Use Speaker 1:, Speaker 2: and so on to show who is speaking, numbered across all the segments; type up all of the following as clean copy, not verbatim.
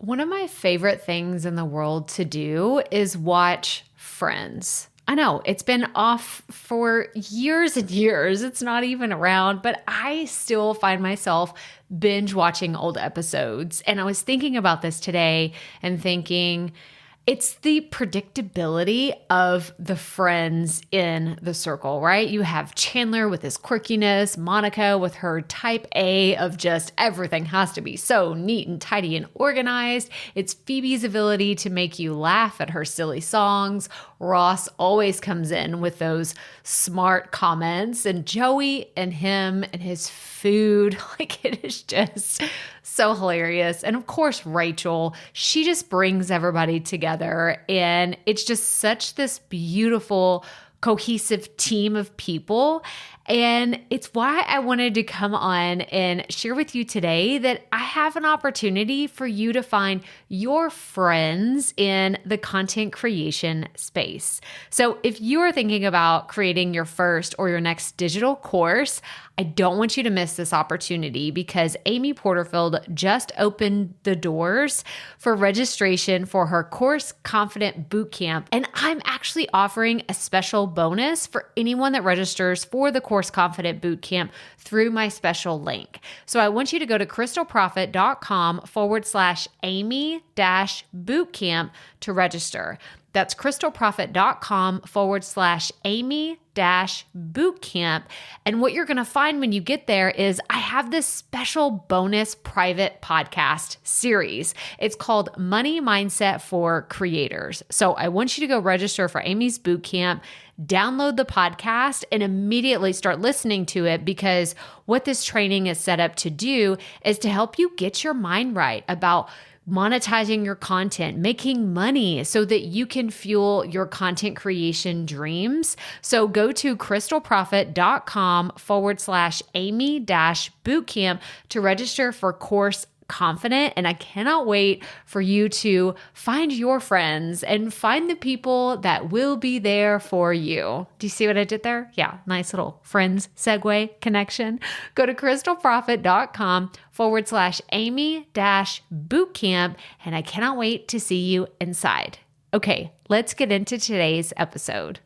Speaker 1: One of my favorite things in the world to do is watch Friends. I know it's been off for years and years. It's not even around, but I still find myself binge watching old episodes. And I was thinking about this today and thinking, it's the predictability of the friends in the circle, right? You have Chandler with his quirkiness, Monica with her type A of just everything has to be so neat and tidy and organized. It's Phoebe's ability to make you laugh at her silly songs. Ross always comes in with those smart comments, and Joey and him and his food, like it is just so hilarious. And of course, Rachel, she just brings everybody together, and it's just such this beautiful, cohesive team of people. And it's why I wanted to come on and share with you today that I have an opportunity for you to find your friends in the content creation space. So if you are thinking about creating your first or your next digital course, I don't want you to miss this opportunity because Amy Porterfield just opened the doors for registration for her Course Confident Bootcamp. And I'm actually offering a special bonus for anyone that registers for the Course Confident Bootcamp through my special link. So I want you to go to crystalprofit.com/Amy-bootcamp to register. That's crystalprofit.com/Amy-bootcamp. And what you're going to find when you get there is I have this special bonus private podcast series. It's called Money Mindset for Creators. So I want you to go register for Amy's bootcamp, download the podcast, and immediately start listening to it, because what this training is set up to do is to help you get your mind right about monetizing your content, making money so that you can fuel your content creation dreams. So go to crystalprofit.com/Amy-bootcamp to register for Course Confident. And I cannot wait for you to find your friends and find the people that will be there for you. Do you see what I did there? Yeah, nice little friends segue connection. Go to crystalprofit.com/Amy-bootcamp. And I cannot wait to see you inside. Okay, let's get into today's episode.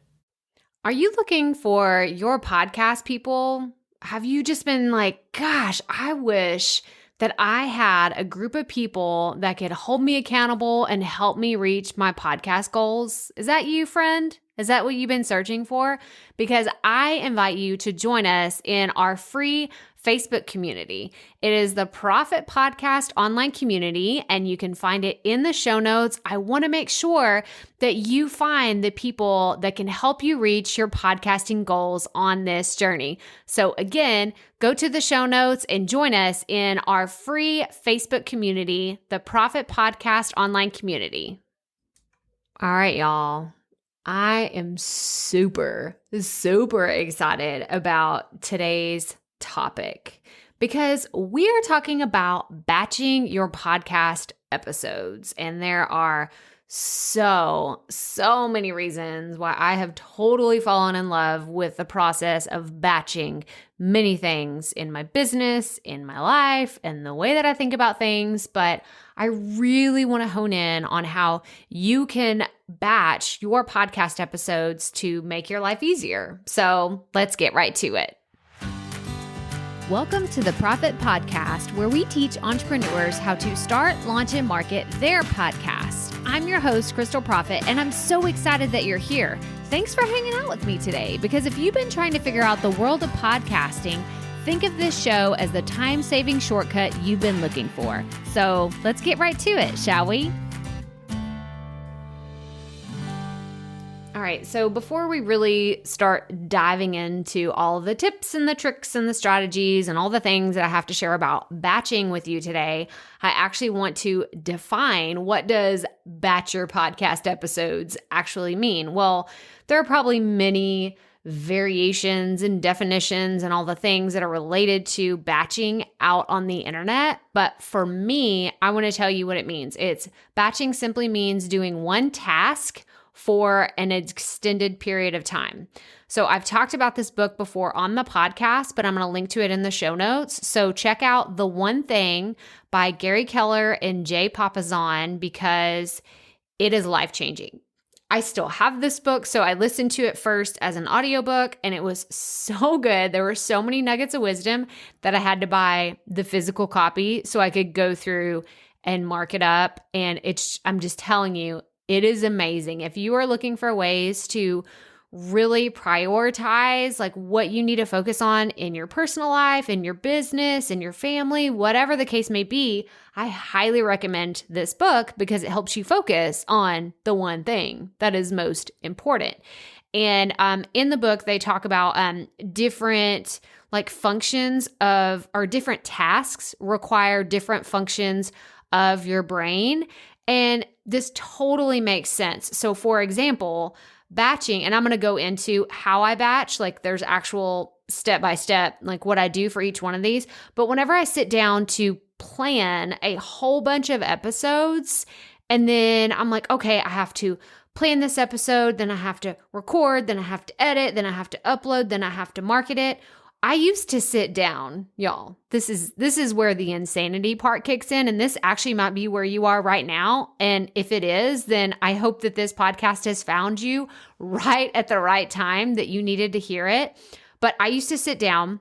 Speaker 1: Are you looking for your podcast people? Have you just been like, gosh, I wish that I had a group of people that could hold me accountable and help me reach my podcast goals? Is that you, friend? Is that what you've been searching for? Because I invite you to join us in our free Facebook community. It is the Profit Podcast online community, and you can find it in the show notes. I want to make sure that you find the people that can help you reach your podcasting goals on this journey. So again, go to the show notes and join us in our free Facebook community, the Profit Podcast online community. All right, y'all. I am super excited about today's topic because we are talking about batching your podcast episodes. And there are so many reasons why I have totally fallen in love with the process of batching many things in my business, in my life, and the way that I think about things. But I really want to hone in on how you can batch your podcast episodes to make your life easier. So let's get right to it. Welcome to the Profit Podcast, where we teach entrepreneurs how to start, launch, and market their podcast. I'm your host, Crystal Profit, and I'm so excited that you're here. Thanks for hanging out with me today, because if you've been trying to figure out the world of podcasting, think of this show as the time-saving shortcut you've been looking for. So let's get right to it, shall we? All right, so before we really start diving into all of the tips and the tricks and the strategies and all the things that I have to share about batching with you today, I actually want to define, what does batch your podcast episodes actually mean? Well, there are probably many variations and definitions and all the things that are related to batching out on the internet. But for me, I want to tell you what it means. Batching simply means doing one task for an extended period of time. So I've talked about this book before on the podcast, but I'm going to link to it in the show notes. So check out The One Thing by Gary Keller and Jay Papasan because it is life-changing. I still have this book, so I listened to it first as an audiobook, and it was so good. There were so many nuggets of wisdom that I had to buy the physical copy so I could go through and mark it up. And I'm just telling you, it is amazing. If you are looking for ways to really prioritize like what you need to focus on in your personal life, in your business, in your family, whatever the case may be, I highly recommend this book because it helps you focus on the one thing that is most important. And in the book, they talk about different like functions or different tasks require different functions of your brain. And this totally makes sense. So for example, batching, and I'm going to go into how I batch, like there's actual step-by-step, like what I do for each one of these. But whenever I sit down to plan a whole bunch of episodes, and then I'm like, okay, I have to plan this episode, then I have to record, then I have to edit, then I have to upload, then I have to market it. I used to sit down, y'all. This is where the insanity part kicks in, and this actually might be where you are right now. And if it is, then I hope that this podcast has found you right at the right time that you needed to hear it. But I used to sit down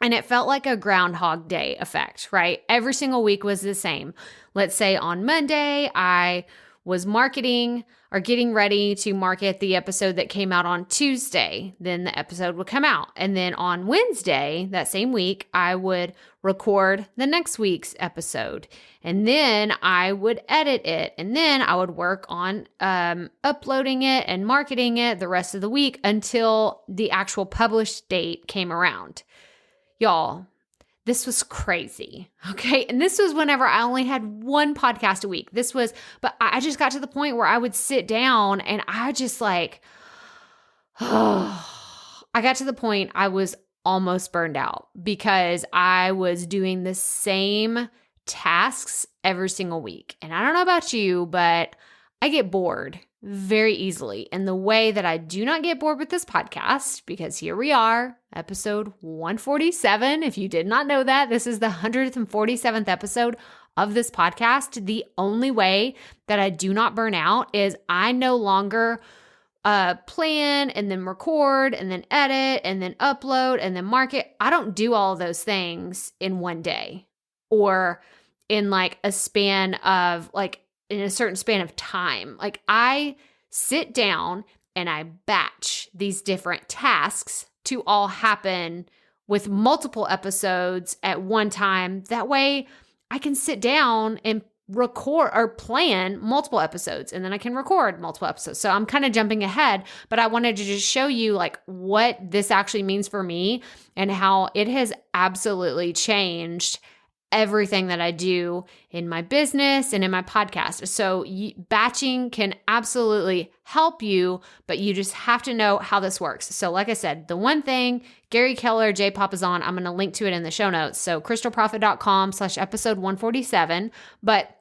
Speaker 1: and it felt like a Groundhog Day effect, right? Every single week was the same. Let's say on Monday, I was marketing or getting ready to market the episode that came out on Tuesday. Then the episode would come out. And then on Wednesday, that same week, I would record the next week's episode. And then I would edit it. And then I would work on uploading it and marketing it the rest of the week until the actual published date came around. Y'all, this was crazy. Okay. And this was whenever I only had one podcast a week. But I just got to the point where I would sit down and I just like, I got to the point I was almost burned out because I was doing the same tasks every single week. And I don't know about you, but I get bored very easily. And the way that I do not get bored with this podcast, because here we are, episode 147. If you did not know that, this is the 147th episode of this podcast. The only way that I do not burn out is I no longer plan and then record and then edit and then upload and then market. I don't do all of those things in one day or in like a span of like in a certain span of time. Like I sit down and I batch these different tasks to all happen with multiple episodes at one time. That way I can sit down and record or plan multiple episodes and then I can record multiple episodes. So I'm kind of jumping ahead, but I wanted to just show you like what this actually means for me and how it has absolutely changed everything that I do in my business and in my podcast. So batching can absolutely help you, but you just have to know how this works. So like I said, The One Thing, Gary Keller, Jay Papasan, I'm going to link to it in the show notes. So crystalprofit.com/episode 147. But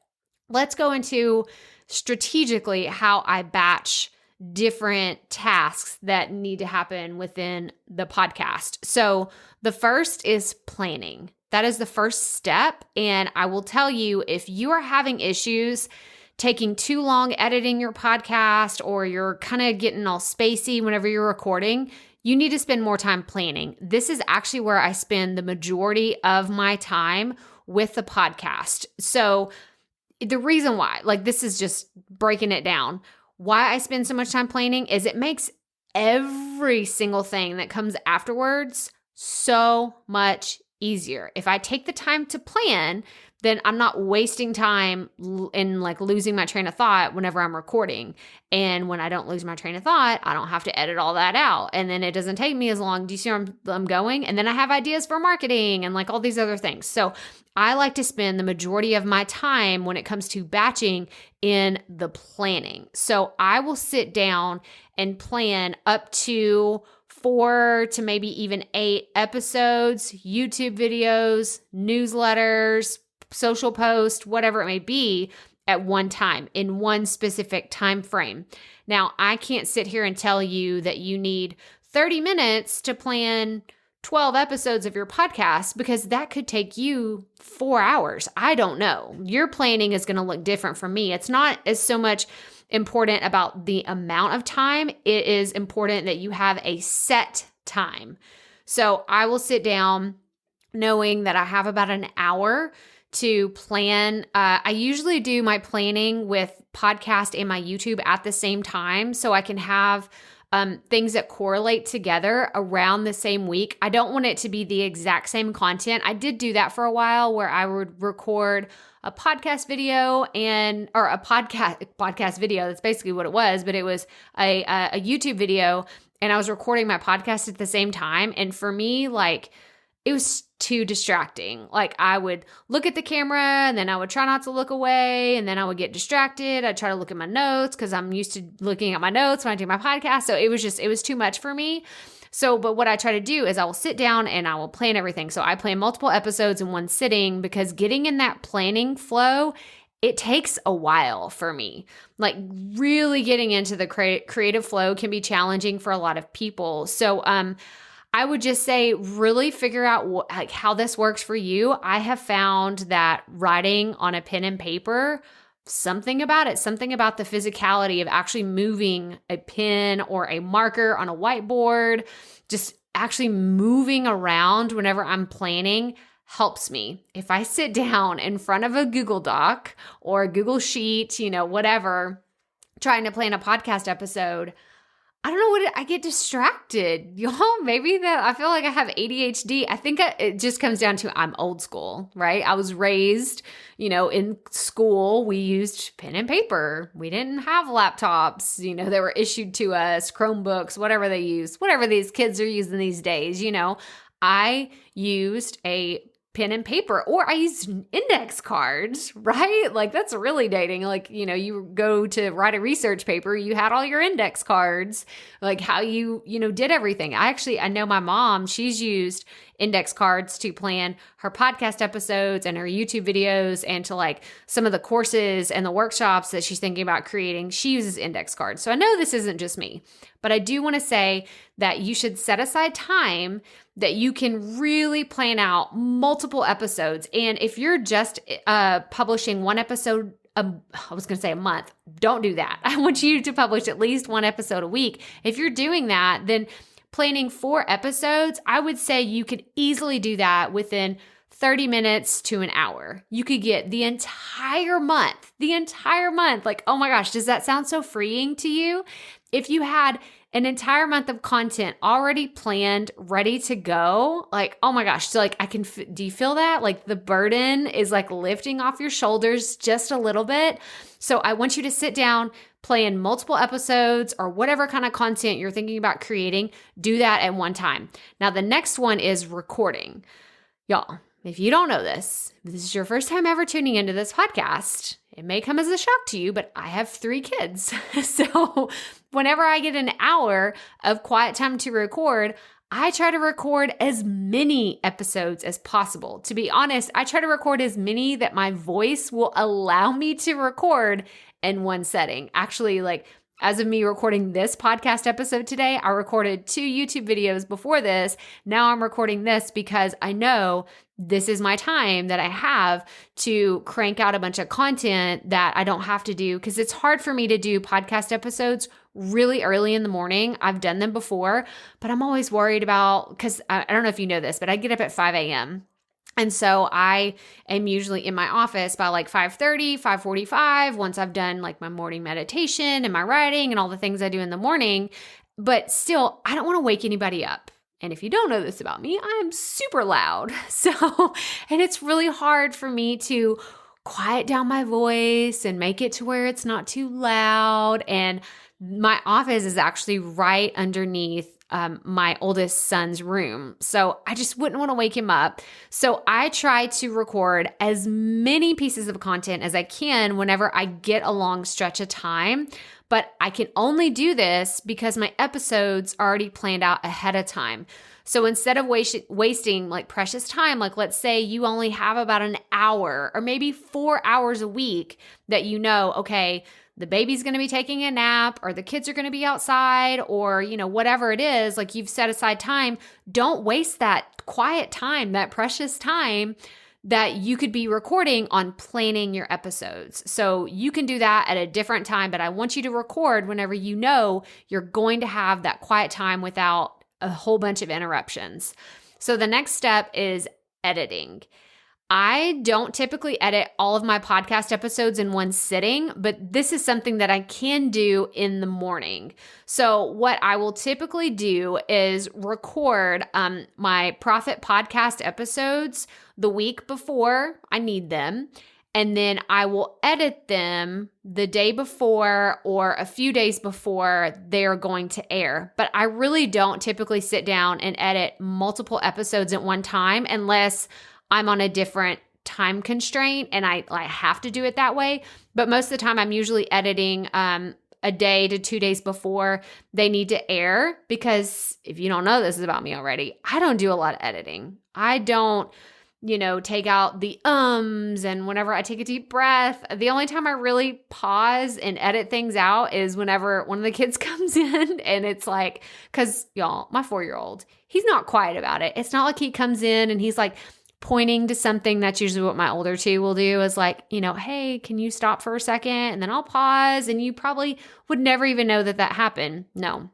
Speaker 1: let's go into strategically how I batch different tasks that need to happen within the podcast. So the first is planning. That is the first step. And I will tell you, if you are having issues taking too long editing your podcast or you're kind of getting all spacey whenever you're recording, you need to spend more time planning. This is actually where I spend the majority of my time with the podcast. So the reason why, like this is just breaking it down, why I spend so much time planning is it makes every single thing that comes afterwards so much easier. If I take the time to plan, then I'm not wasting time in like losing my train of thought whenever I'm recording. And when I don't lose my train of thought, I don't have to edit all that out. And then it doesn't take me as long. Do you see where I'm going? And then I have ideas for marketing and like all these other things. So I like to spend the majority of my time when it comes to batching in the planning. So I will sit down and plan up to 4 to maybe even 8 episodes, YouTube videos, newsletters, social posts, whatever it may be. at one time in one specific time frame. Now, I can't sit here and tell you that you need 30 minutes to plan 12 episodes of your podcast because that could take you 4 hours. I don't know. Your planning is going to look different from me. It's not as so much important about the amount of time. It is important that you have a set time. So I will sit down knowing that I have about an hour to plan. I usually do my planning with podcast and my YouTube at the same time so I can have things that correlate together around the same week. I don't want it to be the exact same content. I did do that for a while where I would record a podcast video or a podcast video. That's basically what it was, but it was a YouTube video and I was recording my podcast at the same time. And for me, like, it was too distracting. Like, I would look at the camera and then I would try not to look away and then I would get distracted. I'd try to look at my notes because I'm used to looking at my notes when I do my podcast. So it was too much for me. So, but what I try to do is I will sit down and I will plan everything. So I plan multiple episodes in one sitting because getting in that planning flow, it takes a while for me. Like, really getting into the creative flow can be challenging for a lot of people. So, I would just say really figure out how this works for you. I have found that writing on a pen and paper, something about the physicality of actually moving a pen or a marker on a whiteboard, just actually moving around whenever I'm planning helps me. If I sit down in front of a Google Doc or a Google Sheet, whatever, trying to plan a podcast episode, I don't know I get distracted. Y'all, maybe that I feel like I have ADHD. I think it just comes down to I'm old school, right? I was raised, in school, we used pen and paper. We didn't have laptops, they were issued to us, Chromebooks, whatever they use, whatever these kids are using these days, I used a pen and paper, or I used index cards, right? Like, that's really dating. Like, you go to write a research paper, you had all your index cards, like how you did everything. I know my mom, she's used index cards to plan her podcast episodes and her YouTube videos and to like some of the courses and the workshops that she's thinking about creating. She uses index cards. So I know this isn't just me, but I do want to say that you should set aside time that you can really plan out multiple episodes. And if you're just publishing one episode, I was going to say a month, don't do that. I want you to publish at least one episode a week. If you're doing that, then planning 4 episodes, I would say you could easily do that within 30 minutes to an hour. You could get the entire month. Like, oh my gosh, does that sound so freeing to you? If you had an entire month of content already planned, ready to go, like, oh my gosh. So like, do you feel that? Like, the burden is like lifting off your shoulders just a little bit. So I want you to sit down, plan multiple episodes or whatever kind of content you're thinking about creating. Do that at one time. Now, the next one is recording. Y'all, if you don't know this, if this is your first time ever tuning into this podcast, it may come as a shock to you, but I have 3 kids. So whenever I get an hour of quiet time to record, I try to record as many episodes as possible. To be honest, I try to record as many that my voice will allow me to record in one setting. Actually, like, as of me recording this podcast episode today, I recorded 2 YouTube videos before this. Now I'm recording this because I know this is my time that I have to crank out a bunch of content that I don't have to do, because it's hard for me to do podcast episodes really early in the morning. I've done them before, but I'm always worried about, because I don't know if you know this, but I get up at 5 a.m. And so I am usually in my office by like 5:30, 5:45, once I've done like my morning meditation and my writing and all the things I do in the morning. But still, I don't want to wake anybody up. And if you don't know this about me, I'm super loud. And it's really hard for me to quiet down my voice and make it to where it's not too loud. And my office is actually right underneath my oldest son's room. So I just wouldn't want to wake him up. So I try to record as many pieces of content as I can whenever I get a long stretch of time. But I can only do this because my episodes are already planned out ahead of time. So instead of wasting like precious time, like let's say you only have about an hour or maybe 4 hours a week that you know, okay, the baby's going to be taking a nap or the kids are going to be outside or, whatever it is, like you've set aside time. Don't waste that quiet time, that precious time that you could be recording on planning your episodes. So you can do that at a different time, but I want you to record whenever you know you're going to have that quiet time without a whole bunch of interruptions. So the next step is editing. I don't typically edit all of my podcast episodes in one sitting, but this is something that I can do in the morning. So what I will typically do is record my profit podcast episodes the week before I need them. And then I will edit them the day before or a few days before they're going to air. But I really don't typically sit down and edit multiple episodes at one time unless I'm on a different time constraint and I have to do it that way. But most of the time I'm usually editing a day to 2 days before they need to air, because if you don't know this is about me already, I don't do a lot of editing. I don't take out the and whenever I take a deep breath. The only time I really pause and edit things out is whenever one of the kids comes in and it's like, because y'all, my 4-year-old, he's not quiet about it. It's not like he comes in and he's like pointing to something. That's usually what my older two will do is like, hey, can you stop for a second? And then I'll pause and you probably would never even know that happened. No,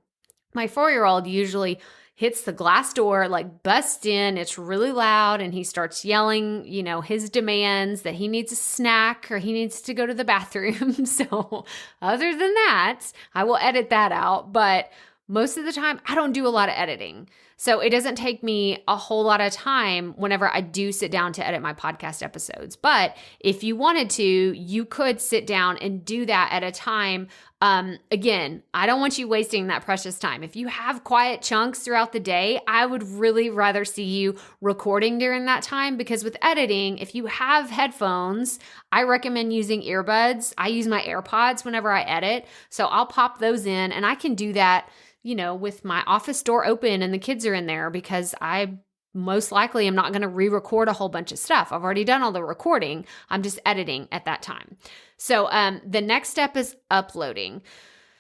Speaker 1: my 4-year-old usually hits the glass door, like busts in, it's really loud, and he starts yelling, his demands that he needs a snack or he needs to go to the bathroom. So other than that, I will edit that out. But most of the time, I don't do a lot of editing. So it doesn't take me a whole lot of time whenever I do sit down to edit my podcast episodes. But if you wanted to, you could sit down and do that at a time. Again, I don't want you wasting that precious time. If you have quiet chunks throughout the day, I would really rather see you recording during that time, because with editing, if you have headphones, I recommend using earbuds. I use my AirPods whenever I edit. So I'll pop those in and I can do that with my office door open and the kids are in there, because I most likely am not going to re-record a whole bunch of stuff. I've already done all the recording. I'm just editing at that time. So the next step is uploading.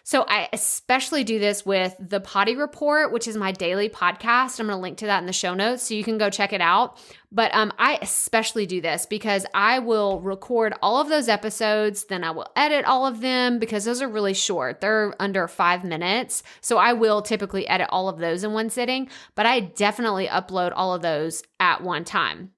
Speaker 1: So I especially do this with the Potty Report, which is my daily podcast. I'm going to link to that in the show notes so you can go check it out. But I especially do this because I will record all of those episodes, then I will edit all of them because those are really short. They're under 5 minutes. So I will typically edit all of those in one sitting, but I definitely upload all of those at one time.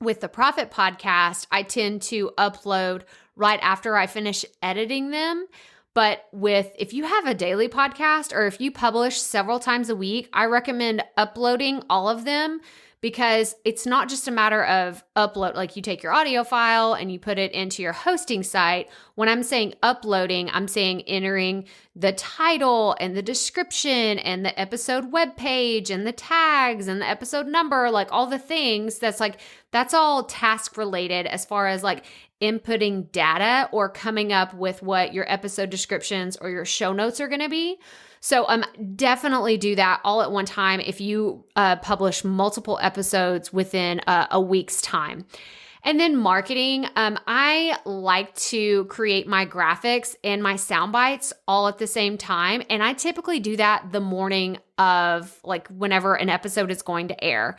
Speaker 1: With the Profit Podcast, I tend to upload right after I finish editing them. But if you have a daily podcast or if you publish several times a week, I recommend uploading all of them, because it's not just a matter of upload, like you take your audio file and you put it into your hosting site. When I'm saying uploading, I'm saying entering the title and the description and the episode webpage and the tags and the episode number, like all the things. That's all task related as far as like inputting data or coming up with what your episode descriptions or your show notes are going to be. So definitely do that all at one time if you publish multiple episodes within a week's time. And then marketing, I like to create my graphics and my sound bites all at the same time. And I typically do that the morning of like whenever an episode is going to air.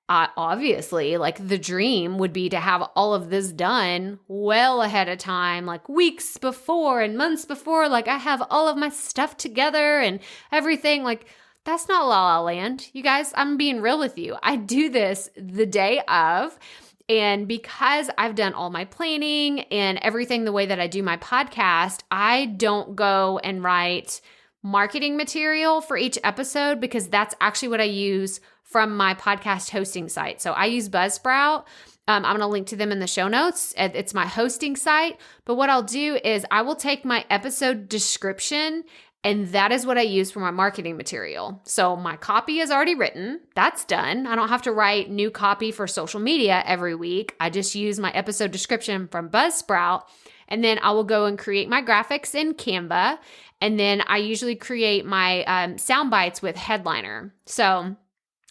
Speaker 1: Obviously, like the dream would be to have all of this done well ahead of time, like weeks before and months before, like I have all of my stuff together and everything. Like that's not La La Land. You guys, I'm being real with you. I do this the day of. And because I've done all my planning and everything the way that I do my podcast, I don't go and write marketing material for each episode, because that's actually what I use from my podcast hosting site. So I use Buzzsprout. I'm going to link to them in the show notes. It's my hosting site. But what I'll do is I will take my episode description And that is what I use for my marketing material. So my copy is already written. That's done. I don't have to write new copy for social media every week. I just use my episode description from Buzzsprout. And then I will go and create my graphics in Canva. And then I usually create my sound bites with Headliner. So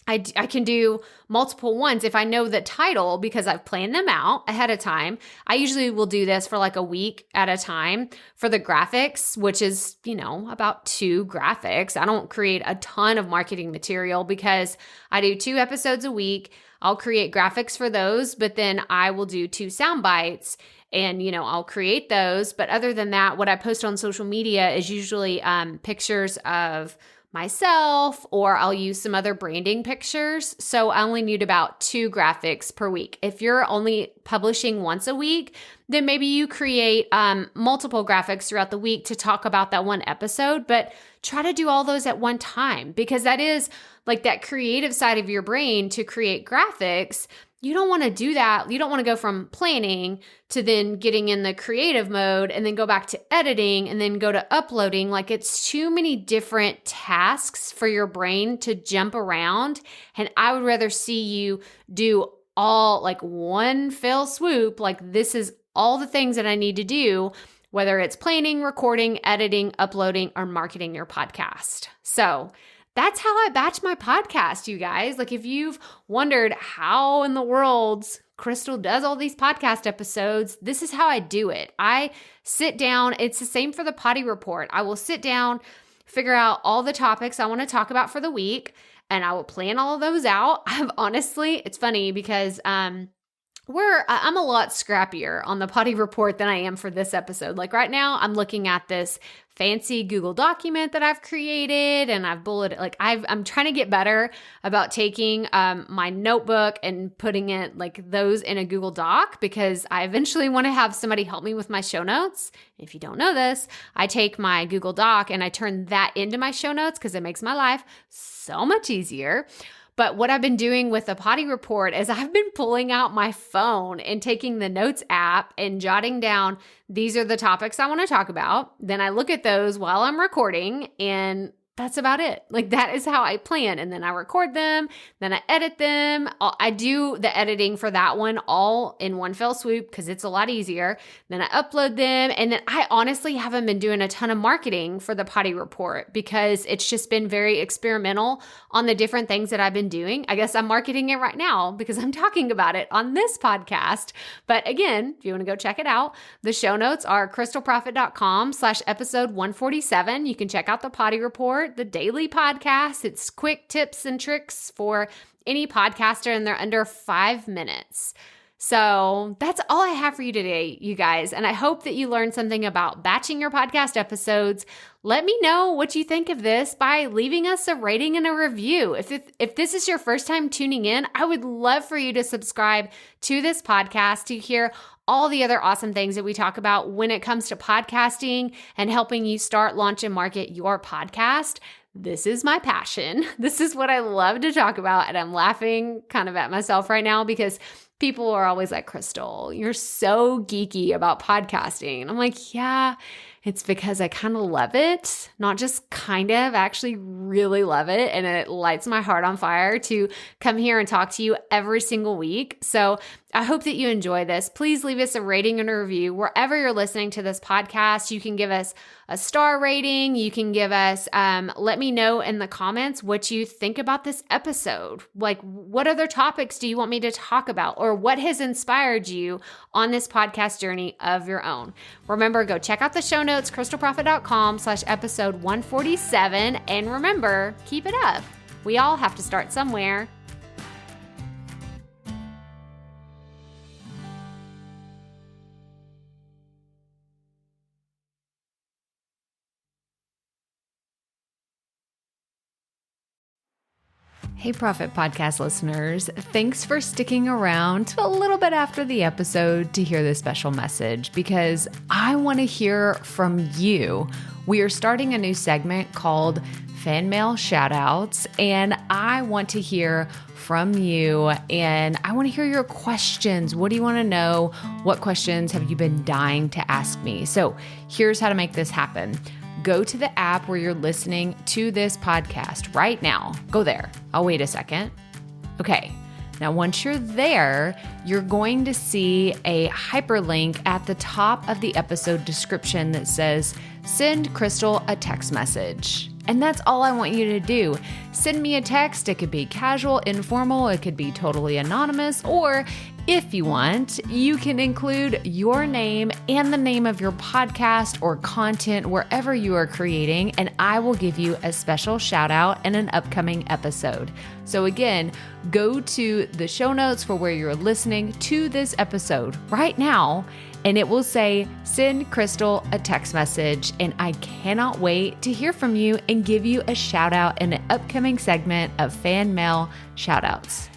Speaker 1: I can do multiple ones if I know the title because I've planned them out ahead of time. I usually will do this for like a week at a time for the graphics, which is, about 2 graphics. I don't create a ton of marketing material because I do 2 episodes a week. I'll create graphics for those, but then I will do 2 sound bites and, I'll create those. But other than that, what I post on social media is usually pictures of myself, or I'll use some other branding pictures. So I only need about 2 graphics per week. If you're only publishing once a week, then maybe you create multiple graphics throughout the week to talk about that one episode, but try to do all those at one time because that is like that creative side of your brain to create graphics. You don't want to do that. You don't want to go from planning to then getting in the creative mode and then go back to editing and then go to uploading. Like it's too many different tasks for your brain to jump around. And I would rather see you do all like one fell swoop. Like this is all the things that I need to do, whether it's planning, recording, editing, uploading, or marketing your podcast. So that's how I batch my podcast, you guys. Like if you've wondered how in the world Crystal does all these podcast episodes, this is how I do it. I sit down. It's the same for the potty report. I will sit down, figure out all the topics I want to talk about for the week, and I will plan all of those out. It's funny because I'm a lot scrappier on the potty report than I am for this episode. Like right now, I'm looking at this fancy Google document that I've created and I've bulleted, I'm trying to get better about taking my notebook and putting it like those in a Google Doc because I eventually want to have somebody help me with my show notes. If you don't know this, I take my Google Doc and I turn that into my show notes because it makes my life so much easier. But what I've been doing with the potty report is I've been pulling out my phone and taking the notes app and jotting down, these are the topics I want to talk about. Then I look at those while I'm recording and that's about it. Like that is how I plan. And then I record them, then I edit them. I do the editing for that one all in one fell swoop because it's a lot easier. Then I upload them. And then I honestly haven't been doing a ton of marketing for the potty report because it's just been very experimental on the different things that I've been doing. I guess I'm marketing it right now because I'm talking about it on this podcast. But again, if you want to go check it out, the show notes are crystalprofit.com/episode 147. You can check out the potty report, the daily podcast. It's quick tips and tricks for any podcaster and they're under 5 minutes. So that's all I have for you today, you guys. And I hope that you learned something about batching your podcast episodes. Let me know what you think of this by leaving us a rating and a review. If this is your first time tuning in, I would love for you to subscribe to this podcast to hear all the other awesome things that we talk about when it comes to podcasting and helping you start, launch, and market your podcast. This is my passion. This is what I love to talk about. And I'm laughing kind of at myself right now because people are always like, Crystal, you're so geeky about podcasting. And I'm like, yeah, it's because I kind of love it. Not just kind of, I actually really love it. And it lights my heart on fire to come here and talk to you every single week. So I hope that you enjoy this. Please leave us a rating and a review wherever you're listening to this podcast. You can give us a star rating. You can give us, let me know in the comments what you think about this episode. Like, what other topics do you want me to talk about? Or what has inspired you on this podcast journey of your own? Remember, go check out the show notes, crystalprofit.com/episode 147. And remember, keep it up. We all have to start somewhere. Hey, Profit Podcast listeners. Thanks for sticking around to a little bit after the episode to hear this special message because I want to hear from you. We are starting a new segment called Fan Mail Shoutouts, and I want to hear from you and I want to hear your questions. What do you want to know? What questions have you been dying to ask me? So here's how to make this happen. go to the app where you're listening to this podcast right now. Go there. I'll wait a second. Okay. Now, once you're there, you're going to see a hyperlink at the top of the episode description that says, send Crystal a text message. And that's all I want you to do. Send me a text. It could be casual, informal. It could be totally anonymous. Or if you want, you can include your name and the name of your podcast or content wherever you are creating, and I will give you a special shout out in an upcoming episode. So again, go to the show notes for where you're listening to this episode right now, and it will say, send Crystal a text message. And I cannot wait to hear from you and give you a shout out in an upcoming segment of fan mail shout outs.